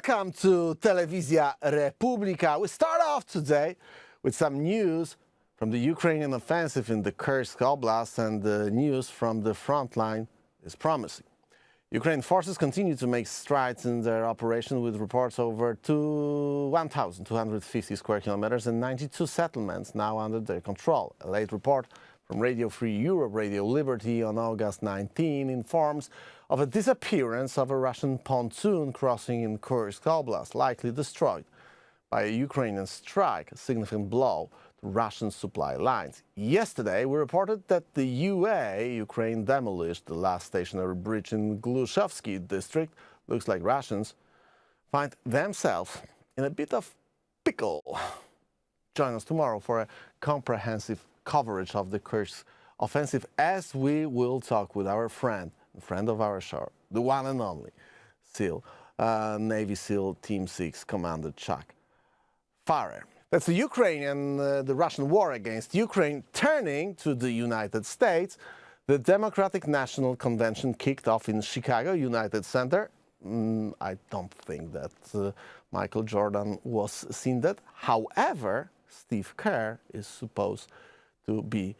Welcome to Telewizja Republika. We start off today with some news from the Ukrainian offensive in the Kursk Oblast, and the news from the front line is promising. Ukrainian forces continue to make strides in their operation, with reports over 1,250 square kilometers and 92 settlements now under their control. A late report from Radio Free Europe, Radio Liberty on August 19 informs of a disappearance of a Russian pontoon crossing in Kursk Oblast, likely destroyed by a Ukrainian strike, a significant blow to Russian supply lines. Yesterday, we reported that the Ukraine demolished the last stationary bridge in Glushovsky district. Looks like Russians find themselves in a bit of pickle. Join us tomorrow for a comprehensive coverage of the Kursk offensive, as we will talk with our friend of our show, the one and only SEAL, Navy SEAL Team 6 Commander Chuck Farrer. That's the Russian war against Ukraine turning to the United States. The Democratic National Convention kicked off in Chicago, United Center. I don't think that Michael Jordan was seen that. However, Steve Kerr is supposed to be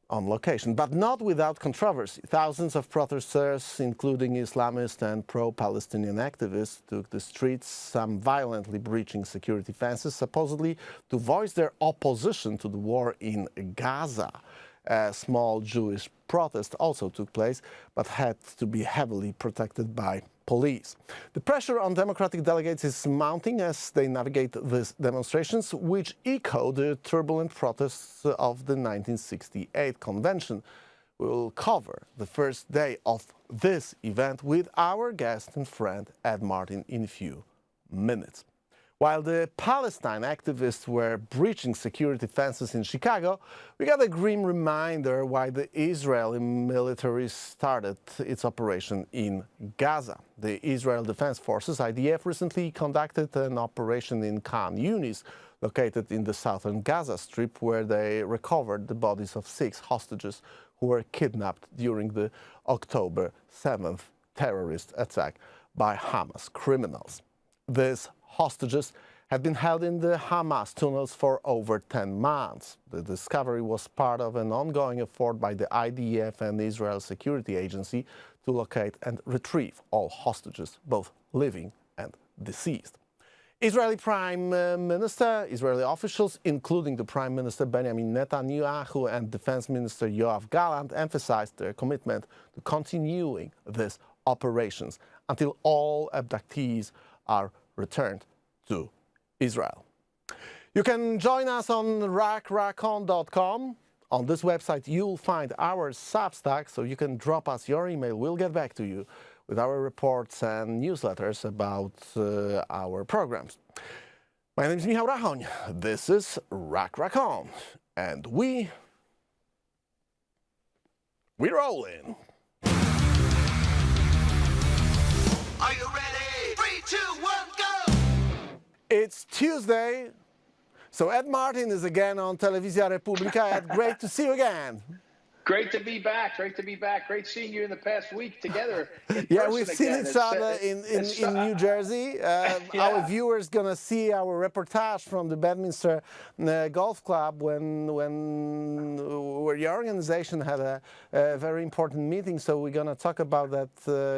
on location, but not without controversy. Thousands of protesters, including Islamist and pro-Palestinian activists, took the streets, some violently breaching security fences, supposedly to voice their opposition to the war in Gaza. A small Jewish protest also took place, but had to be heavily protected by police. The pressure on Democratic delegates is mounting as they navigate these demonstrations, which echo the turbulent protests of the 1968 convention. We will cover the first day of this event with our guest and friend Ed Martin in a few minutes. While the Palestine activists were breaching security fences in Chicago, we got a grim reminder why the Israeli military started its operation in Gaza. The Israel Defense Forces, IDF, recently conducted an operation in Khan Yunis, located in the southern Gaza Strip, where they recovered the bodies of 6 hostages who were kidnapped during the October 7th terrorist attack by Hamas criminals. These hostages had been held in the Hamas tunnels for over 10 months. The discovery was part of an ongoing effort by the IDF and Israel Security Agency to locate and retrieve all hostages, both living and deceased. Israeli Israeli officials, including the Prime Minister Benjamin Netanyahu and Defense Minister Yoav Gallant, emphasized their commitment to continuing these operations until all abductees are returned to Israel. You can join us on rackracon.com. On this website, you'll find our Substack, so you can drop us your email. We'll get back to you with our reports and newsletters about our programs. My name is Michał and Ed. This is Racon, and we rollin'. Are you ready? 3, 2, 1, go! It's Tuesday, so Ed Martin is again on Telewizja Republika. Ed, great to see you again. Great to be back. Great to be back. Great seeing you in the past week together. Yeah, we've seen each other in New Jersey. Our viewers gonna see our reportage from the Bedminster Golf Club where your organization had a very important meeting. So we're gonna talk about that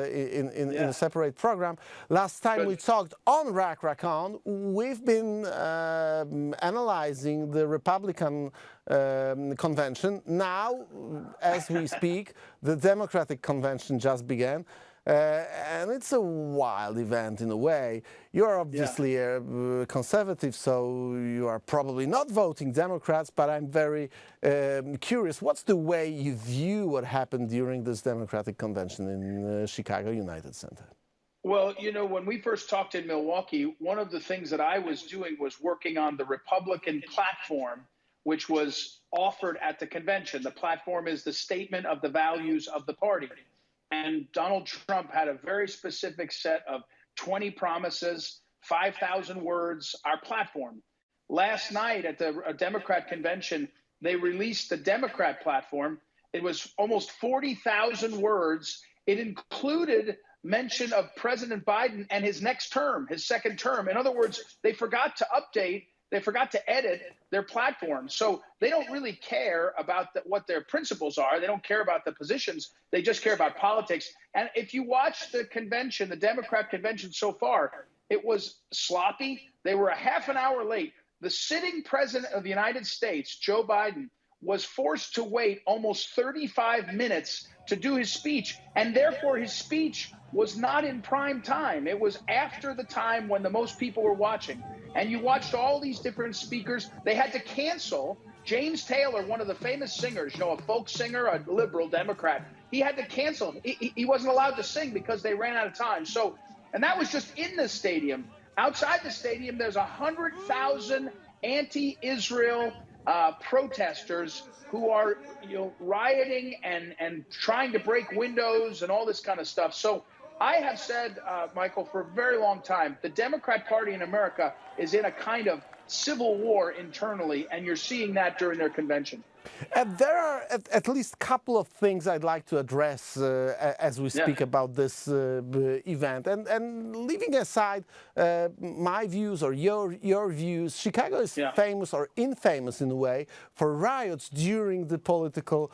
in a separate program. Last time we talked on Racon, we've been analyzing the Republican convention. Now, as we speak, the Democratic convention just began, and it's a wild event in a way. You're obviously a conservative, so you are probably not voting Democrats, but I'm very curious. What's the way you view what happened during this Democratic convention in Chicago United Center? Well, you know, when we first talked in Milwaukee, one of the things that I was doing was working on the Republican platform, which was offered at the convention. The platform is the statement of the values of the party. And Donald Trump had a very specific set of 20 promises, 5,000 words, our platform. Last night at the Democrat convention, they released the Democrat platform. It was almost 40,000 words. It included mention of President Biden and his next term, his second term. In other words, they forgot to update, they forgot to edit their platform. So they don't really care about what their principles are. They don't care about the positions. They just care about politics. And if you watch the convention, the Democrat convention so far, it was sloppy. They were a half an hour late. The sitting president of the United States, Joe Biden, was forced to wait almost 35 minutes to do his speech. And therefore, his speech was not in prime time. It was after the time when the most people were watching. And you watched all these different speakers. They had to cancel. James Taylor, one of the famous singers, you know, a folk singer, a liberal Democrat, he had to cancel. He wasn't allowed to sing because they ran out of time. So, and that was just in the stadium. Outside the stadium, there's 100,000 anti-Israel protesters who are, you know, rioting and trying to break windows and all this kind of stuff. So I have said, Michael, for a very long time, the Democrat Party in America is in a kind of civil war internally, and you're seeing that during their convention. And there are at least a couple of things I'd like to address as we speak about this event. And leaving aside my views or your views, Chicago is famous or infamous in a way for riots during the political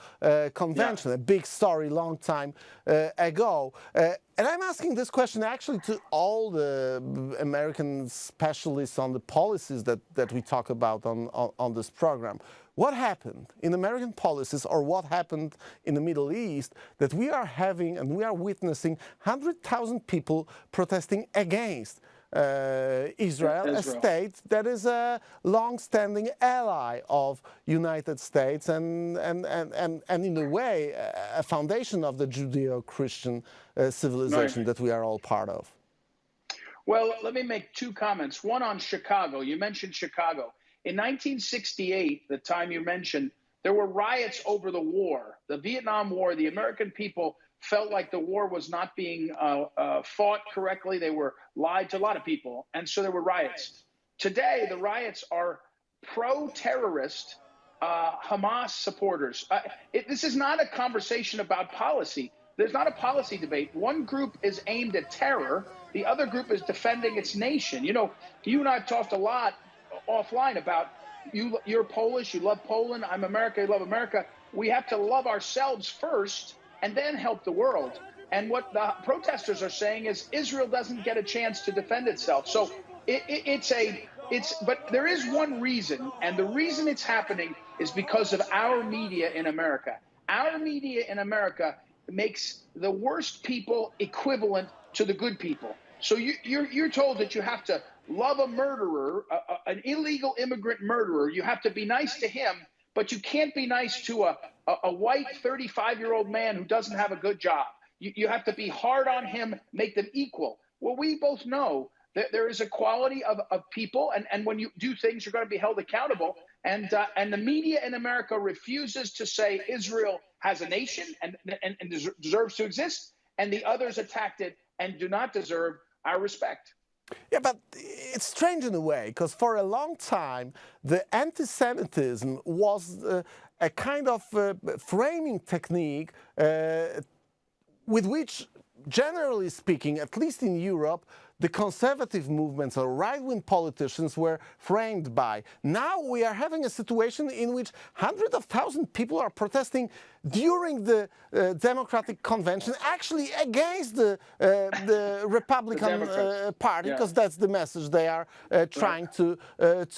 convention, a big story long time ago. And I'm asking this question actually to all the American specialists on the policies that we talk about on this program. What happened in American policies, or what happened in the Middle East, that we are having and we are witnessing 100,000 people protesting against Israel, a state that is a long-standing ally of United States and in a way a foundation of the Judeo-Christian civilization that we are all part of? Well, let me make two comments. One on Chicago. You mentioned Chicago. In 1968, the time you mentioned, there were riots over the war, the Vietnam War. The American people felt like the war was not being fought correctly. They were lied to, a lot of people, and so there were riots. Today, the riots are pro-terrorist Hamas supporters. This is not a conversation about policy. There's not a policy debate. One group is aimed at terror. The other group is defending its nation. You know, you and I have talked a lot offline about you're Polish, you love Poland, I'm America, you love America. We have to love ourselves first and then help the world. And what the protesters are saying is Israel doesn't get a chance to defend itself. So but there is one reason, and the reason it's happening is because of our media in America. Our media in America makes the worst people equivalent to the good people. So you're told that you have to love a murderer, an illegal immigrant murderer. You have to be nice to him, but you can't be nice to a white 35-year-old man who doesn't have a good job. You have to be hard on him, make them equal. Well, we both know that there is equality of people, and when you do things, you're going to be held accountable. And the media in America refuses to say Israel has a nation and deserves to exist, and the others attacked it and do not deserve our respect. Yeah, but it's strange in a way, because for a long time, the anti-Semitism was a kind of framing technique with which, generally speaking, at least in Europe, the conservative movements or right-wing politicians were framed by. Now we are having a situation in which hundreds of thousands of people are protesting during the Democratic Convention, actually against the Republican Party, because that's the message they are trying to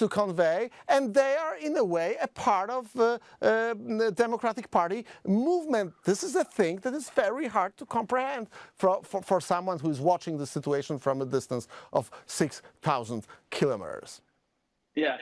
convey. And they are, in a way, a part of the Democratic Party movement. This is a thing that is very hard to comprehend for someone who is watching the situation from a distance of 6,000 kilometers. Yeah.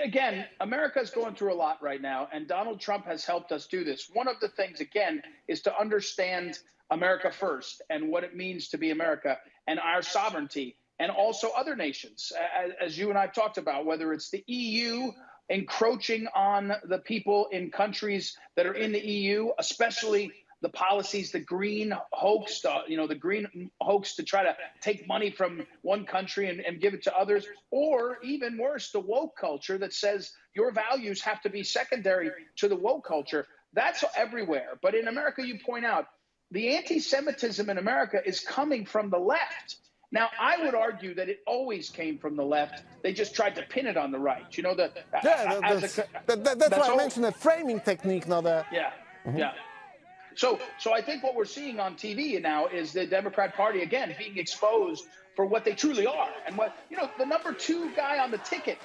Again, America is going through a lot right now, and Donald Trump has helped us do this. One of the things, again, is to understand America first and what it means to be America and our sovereignty, and also other nations, as you and I have talked about, whether it's the EU encroaching on the people in countries that are in the EU, especially the policies, the green hoax, the green hoax to try to take money from one country and give it to others, or even worse, the woke culture that says your values have to be secondary to the woke culture. That's everywhere. But in America, you point out, the anti-Semitism in America is coming from the left. Now, I would argue that it always came from the left. They just tried to pin it on the right. You know, that's why I mentioned a framing technique, not a... Yeah, yeah. So I think what we're seeing on TV now is the Democrat Party, again, being exposed for what they truly are. And what, you know, the number two guy on the ticket,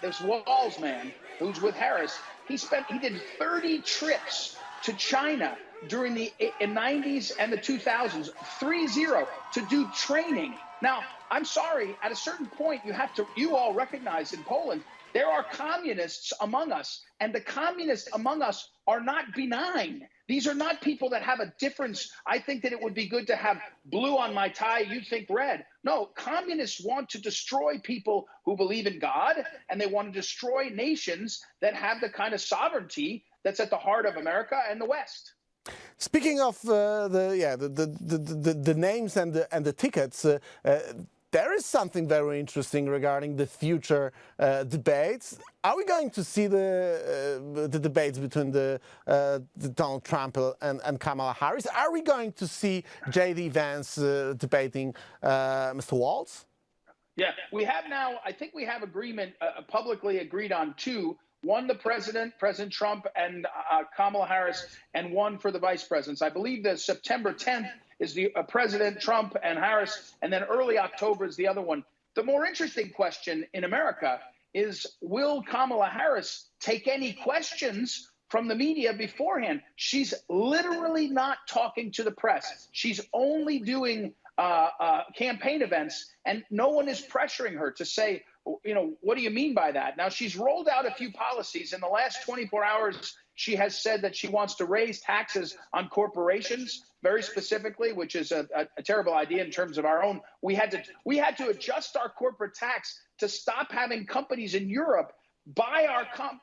this Walls man who's with Harris, he did 30 trips to China during the 90s and the 2000s, 30, to do training. Now, I'm sorry, at a certain point, you all recognize in Poland, there are communists among us, and the communists among us are not benign. These are not people that have a difference. I think that it would be good to have blue on my tie, you think red. No, communists want to destroy people who believe in God, and they want to destroy nations that have the kind of sovereignty that's at the heart of America and the West. Speaking of the names and the tickets, there is something very interesting regarding the future debates. Are we going to see the debates between the Donald Trump and Kamala Harris? Are we going to see J.D. Vance debating Mr. Walz? Yeah, we have now. I think we have agreement, publicly agreed on two. One, the President Trump and Kamala Harris, and one for the vice presidents. I believe that September 10th is the President Trump and Harris, and then early October is the other one. The more interesting question in America is, will Kamala Harris take any questions from the media beforehand? She's literally not talking to the press. She's only doing campaign events, and no one is pressuring her to say, you know, what do you mean by that? Now, she's rolled out a few policies. In the last 24 hours, she has said that she wants to raise taxes on corporations, very specifically, which is a terrible idea in terms of our own. We had to adjust our corporate tax to stop having companies in Europe buy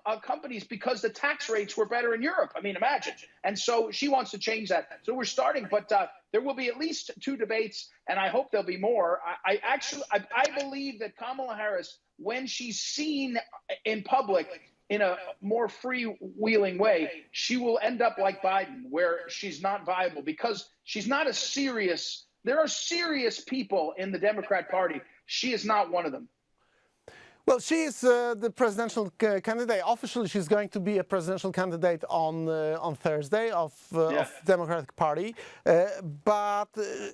our companies because the tax rates were better in Europe. I mean, imagine. And so she wants to change that. So we're starting, but there will be at least two debates, and I hope there'll be more. I believe that Kamala Harris, when she's seen in public in a more freewheeling way, she will end up like Biden, where she's not viable because she's not there are serious people in the Democrat Party. She is not one of them. Well, she is the presidential candidate. Officially, she's going to be a presidential candidate on Thursday of Democratic Party, but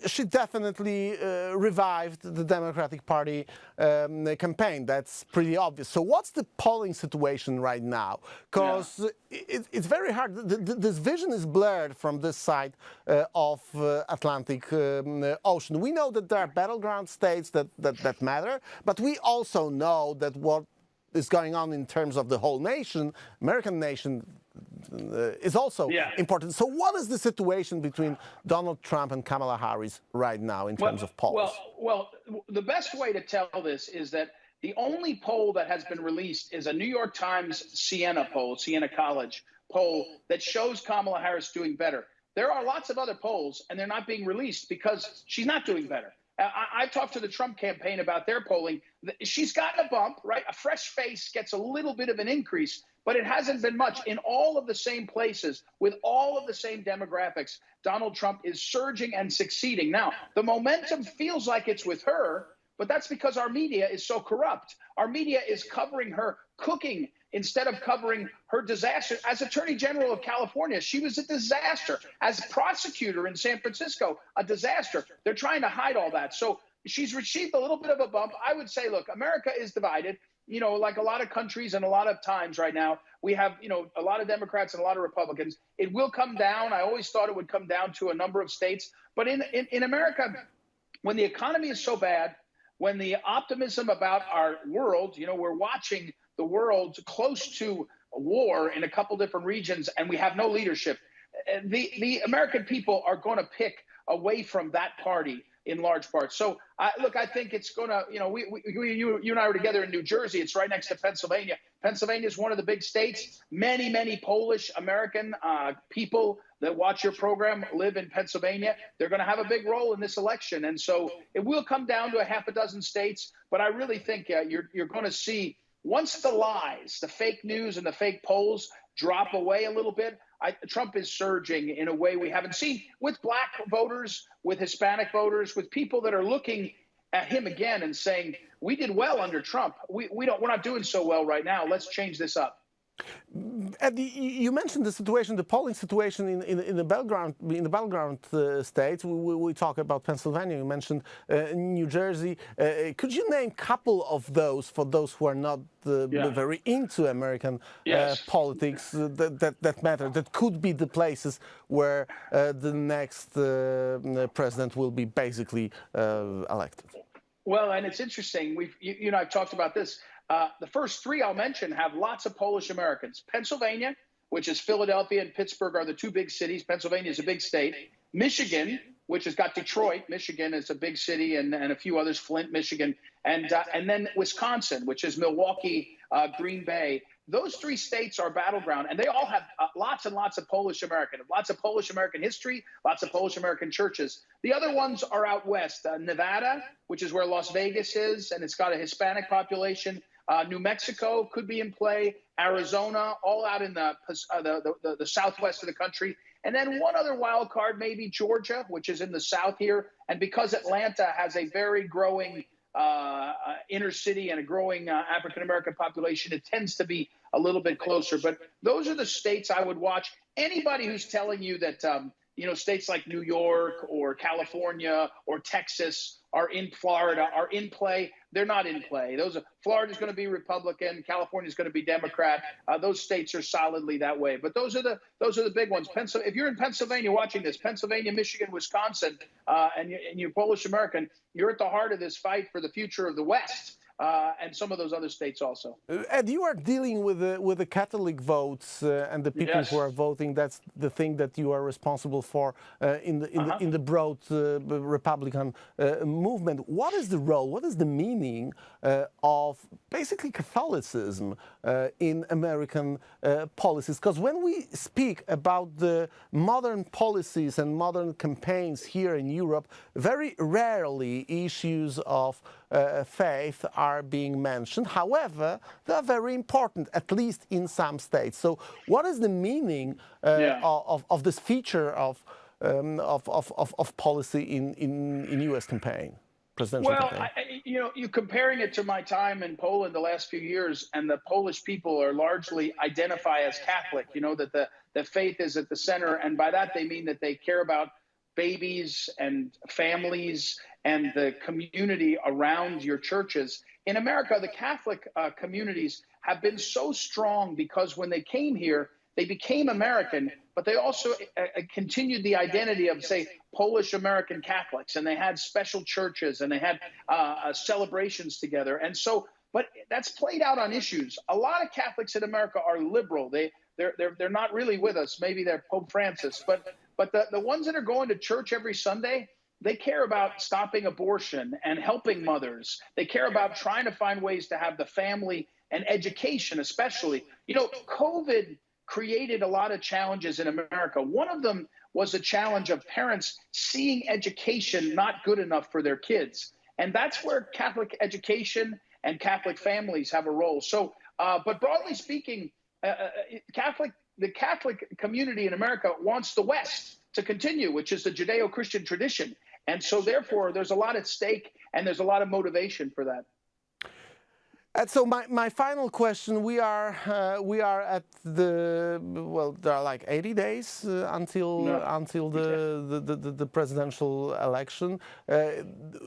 she definitely revived the Democratic Party campaign. That's pretty obvious. So, what's the polling situation right now? Because it's very hard. This vision is blurred from this side of Atlantic Ocean. We know that there are battleground states that matter, but we also know that what is going on in terms of the whole nation, American nation, is also important. So what is the situation between Donald Trump and Kamala Harris right now in terms of polls? Well, the best way to tell this is that the only poll that has been released is a New York Times Siena College poll that shows Kamala Harris doing better. There are lots of other polls, and they're not being released because she's not doing better. I've talked to the Trump campaign about their polling. She's gotten a bump, right? A fresh face gets a little bit of an increase, but it hasn't been much. In all of the same places, with all of the same demographics, Donald Trump is surging and succeeding. Now, the momentum feels like it's with her, but that's because our media is so corrupt. Our media is covering her cooking instead of covering her disaster. As Attorney General of California, she was a disaster. As prosecutor in San Francisco, a disaster. They're trying to hide all that. So she's received a little bit of a bump. I would say, look, America is divided. You know, like a lot of countries and a lot of times right now, we have, you know, a lot of Democrats and a lot of Republicans. It will come down. I always thought it would come down to a number of states. But in America, when the economy is so bad, when the optimism about our world, you know, we're watching the world close to a war in a couple different regions, and we have no leadership. The American people are going to pick away from that party in large part. So, look, I think it's going to, you know, you and I were together in New Jersey. It's right next to Pennsylvania. Pennsylvania is one of the big states. Many Polish American people that watch your program live in Pennsylvania. They're going to have a big role in this election. And so it will come down to a half a dozen states. But I really think you're going to see, once the lies, the fake news and the fake polls drop away a little bit, Trump is surging in a way we haven't seen with black voters, with Hispanic voters, with people that are looking at him again and saying, we did well under Trump. We're not doing so well right now. Let's change this up. Ed, you mentioned the situation, the polling situation in the battleground states. We talk about Pennsylvania. You mentioned New Jersey. Could you name a couple of those for those who are not very into American politics that matter? That could be the places where the next president will be basically elected. Well, and it's interesting. You know, I've talked about this. The first three I'll mention have lots of Polish Americans. Pennsylvania, which is Philadelphia and Pittsburgh, are the two big cities. Pennsylvania is a big state. Michigan, which has got Detroit. Michigan is a big city, and a few others, Flint, Michigan. And then Wisconsin, which is Milwaukee, Green Bay. Those three states are battleground, and they all have lots and lots of Polish American, lots of Polish American history, lots of Polish American churches. The other ones are out west. Nevada, which is where Las Vegas is, and it's got a Hispanic population. New Mexico could be in play, Arizona, all out in the southwest of the country. And then one other wild card, maybe Georgia, which is in the south here. And because Atlanta has a very growing inner city and a growing African-American population, it tends to be a little bit closer. But those are the states I would watch. Anybody who's telling you that, you know, states like New York or California or Texas are in Florida are in play. They're not in play. Florida's going to be Republican. California's going to be Democrat. Those states are solidly that way. But those are the big ones. If you're in Pennsylvania watching this, Pennsylvania, Michigan, Wisconsin, and you're Polish American, you're at the heart of this fight for the future of the West. And some of those other states also. Ed, you are dealing with the Catholic votes and the people who are voting. That's the thing that you are responsible for in the broad Republican movement. What is the role? What is the meaning of basically Catholicism in American policies? Because when we speak about the modern policies and modern campaigns here in Europe, very rarely issues of faith are being mentioned. However, they are very important, at least in some states. So what is the meaning of this feature of policy in U.S. campaign, presidential campaign? You know, you comparing it to my time in Poland the last few years, and the Polish people are largely identify as Catholic, you know, that the faith is at the center. And by that, they mean that they care about babies and families and the community around your churches. In America, the Catholic communities have been so strong because when they came here, they became American, but they also continued the identity of, say, Polish American Catholics, and they had special churches and they had celebrations together. And so, but that's played out on issues. A lot of Catholics in America are liberal. They're not really with us. Maybe they're Pope Francis, but the ones that are going to church every Sunday, they care about stopping abortion and helping mothers. They care about trying to find ways to have the family and education, especially. You know, COVID created a lot of challenges in America. One of them was a challenge of parents seeing education not good enough for their kids. And that's where Catholic education and Catholic families have a role. So, but broadly speaking, the Catholic community in America wants the West to continue, which is the Judeo-Christian tradition. And so therefore, there's a lot at stake and there's a lot of motivation for that. And so my final question, we are at there are like 80 days until the presidential election.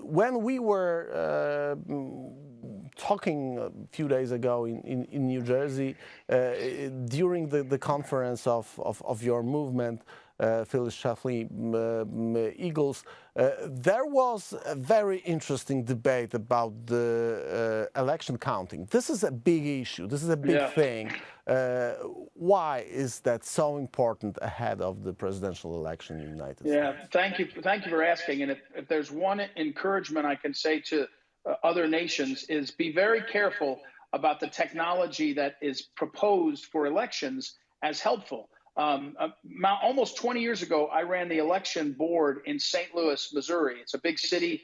When we were talking a few days ago in New Jersey, during the conference of your movement, Phyllis Schlafly Eagles, there was a very interesting debate about the election counting. This is a big issue. This is a big thing. Why is that so important ahead of the presidential election in the United States? Thank you for asking. And if there's one encouragement I can say to other nations is be very careful about the technology that is proposed for elections as helpful. Almost 20 years ago, I ran the election board in St. Louis, Missouri. It's a big city,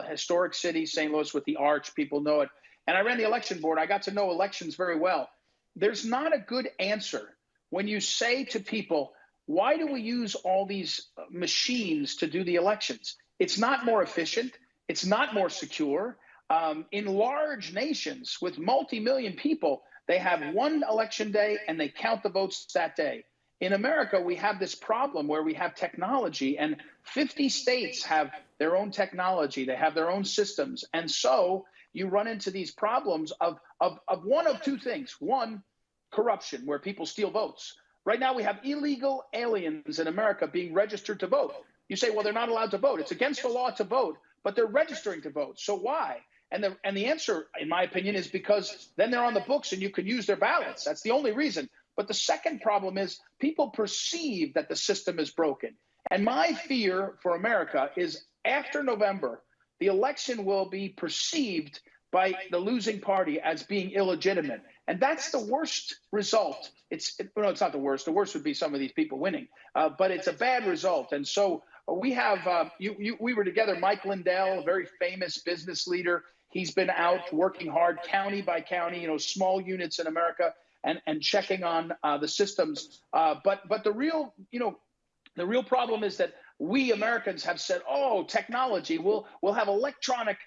historic city, St. Louis with the arch. People know it. And I ran the election board. I got to know elections very well. There's not a good answer when you say to people, why do we use all these machines to do the elections? It's not more efficient. It's not more secure. In large nations with multi-million people, they have one election day and they count the votes that day. In America, we have this problem where we have technology, and 50 states have their own technology. They have their own systems. And so you run into these problems of one of two things. One, corruption, where people steal votes. Right now, we have illegal aliens in America being registered to vote. You say, well, they're not allowed to vote. It's against the law to vote, but they're registering to vote. So why? And the answer, in my opinion, is because then they're on the books and you can use their ballots. That's the only reason. But the second problem is people perceive that the system is broken. And my fear for America is after November, the election will be perceived by the losing party as being illegitimate. And that's the worst result. It's not the worst. The worst would be some of these people winning. But it's a bad result. And so we have, we were together, Mike Lindell, a very famous business leader. He's been out working hard, county by county, small units in America, and checking on the systems. But the real problem is that we Americans have said, oh, technology, we'll have electronic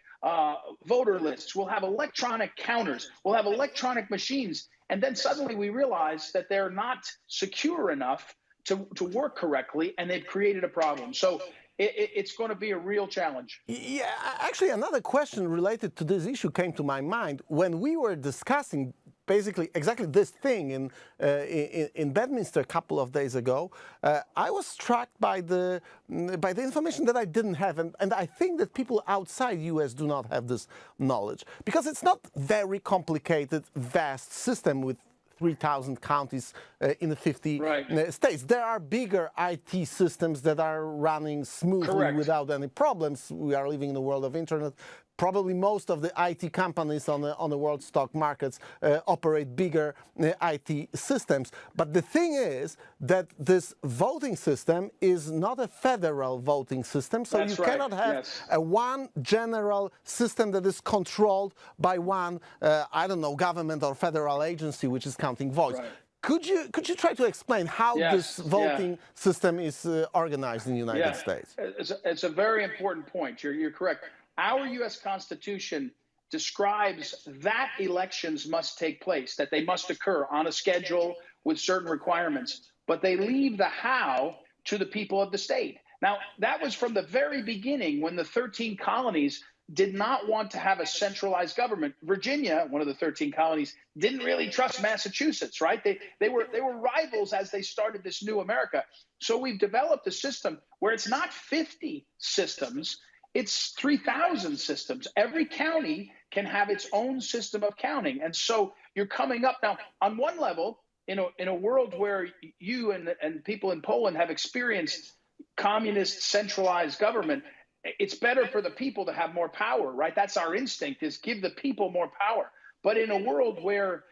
voter lists, we'll have electronic counters, we'll have electronic machines. And then suddenly we realize that they're not secure enough to work correctly, and they've created a problem. So it's going to be a real challenge. Yeah, actually, another question related to this issue came to my mind when we were discussing basically exactly this thing in Bedminster a couple of days ago. I was struck by the information that I didn't have, and I think that people outside US do not have this knowledge, because it's not very complicated, vast system with 3,000 counties in the 50 states. There are bigger IT systems that are running smoothly without any problems. We are living in a world of internet. Probably most of the IT companies on the world stock markets operate bigger IT systems. But the thing is that this voting system is not a federal voting system, so you cannot have a one general system that is controlled by one, I don't know, government or federal agency which is counting votes. Could you try to explain how this voting system is organized in the United States? It's a very important point. You're correct. Our U.S. Constitution describes that elections must take place, that they must occur on a schedule with certain requirements, but they leave the how to the people of the state. Now, that was from the very beginning when the 13 colonies did not want to have a centralized government. Virginia, one of the 13 colonies, didn't really trust Massachusetts, right? They were rivals as they started this new America. So we've developed a system where it's not 50 systems, it's 3,000 systems. Every county can have its own system of counting. And so you're coming up now on one level, in a world where you and people in Poland have experienced communist centralized government, it's better for the people to have more power, right? That's our instinct, is give the people more power. But in a world where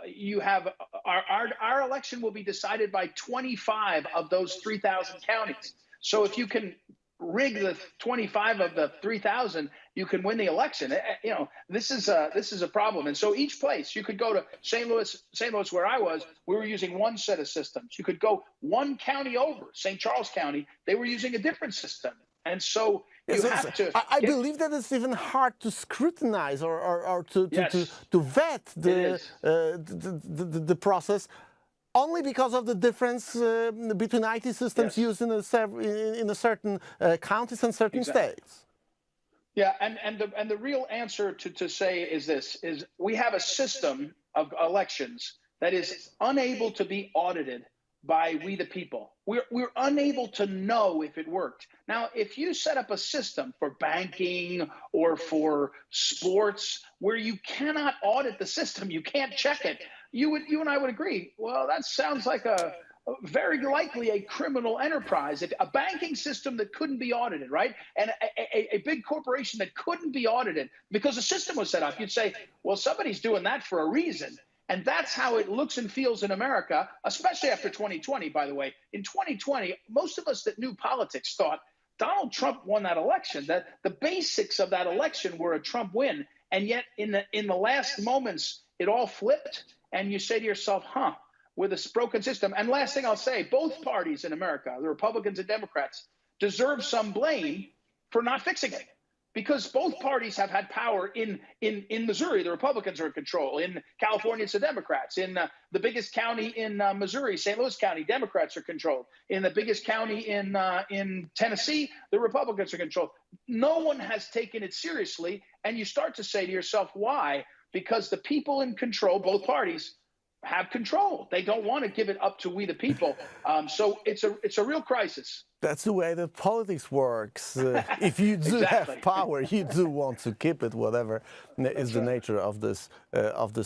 you have our election will be decided by 25 of those 3,000 counties. So if you can rig the 25 of the 3,000, you can win the election. This is a problem. And so each place, you could go to St. Louis, where I was, we were using one set of systems. You could go one county over, St. Charles County, they were using a different system. And so you have to. I believe that it's even hard to scrutinize or to vet the process, only because of the difference between IT systems used in a certain counties and certain states. Yeah, and the real answer to say is this: is we have a system of elections that is unable to be audited by we the people. We're unable to know if it worked. Now, if you set up a system for banking or for sports where you cannot audit the system, you can't check it, you and I would agree, well, that sounds like a very likely a criminal enterprise. A banking system that couldn't be audited, right? And a big corporation that couldn't be audited because the system was set up. You'd say, well, somebody's doing that for a reason. And that's how it looks and feels in America, especially after 2020, by the way. In 2020, most of us that knew politics thought Donald Trump won that election, that the basics of that election were a Trump win. And yet in the last moments, it all flipped. And you say to yourself, with a broken system. And last thing I'll say, both parties in America, the Republicans and Democrats, deserve some blame for not fixing it. Because both parties have had power in Missouri. The Republicans are in control. In California, it's the Democrats. In the biggest county in Missouri, St. Louis County, Democrats are controlled. In the biggest county in Tennessee, the Republicans are controlled. No one has taken it seriously. And you start to say to yourself, why? Because the people in control, both parties, have control. They don't want to give it up to we the people. So it's a real crisis. That's the way that politics works. If you do Exactly. have power, you do want to keep it, whatever is the nature of this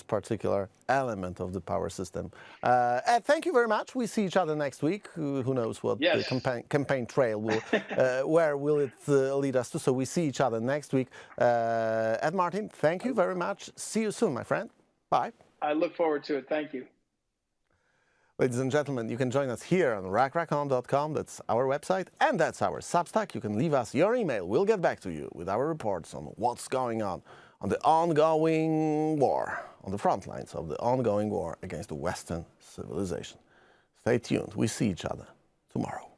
particular element of the power system. Ed, thank you very much. We see each other next week. Who knows what Yes. the campaign trail will, where will it lead us to? So we see each other next week. Ed Martin, thank you very much. See you soon, my friend. Bye. I look forward to it. Thank you. Ladies and gentlemen, you can join us here on rackracon.com. That's our website, and that's our Substack. You can leave us your email. We'll get back to you with our reports on what's going on the ongoing war, on the front lines of the ongoing war against the Western civilization. Stay tuned. We see each other tomorrow.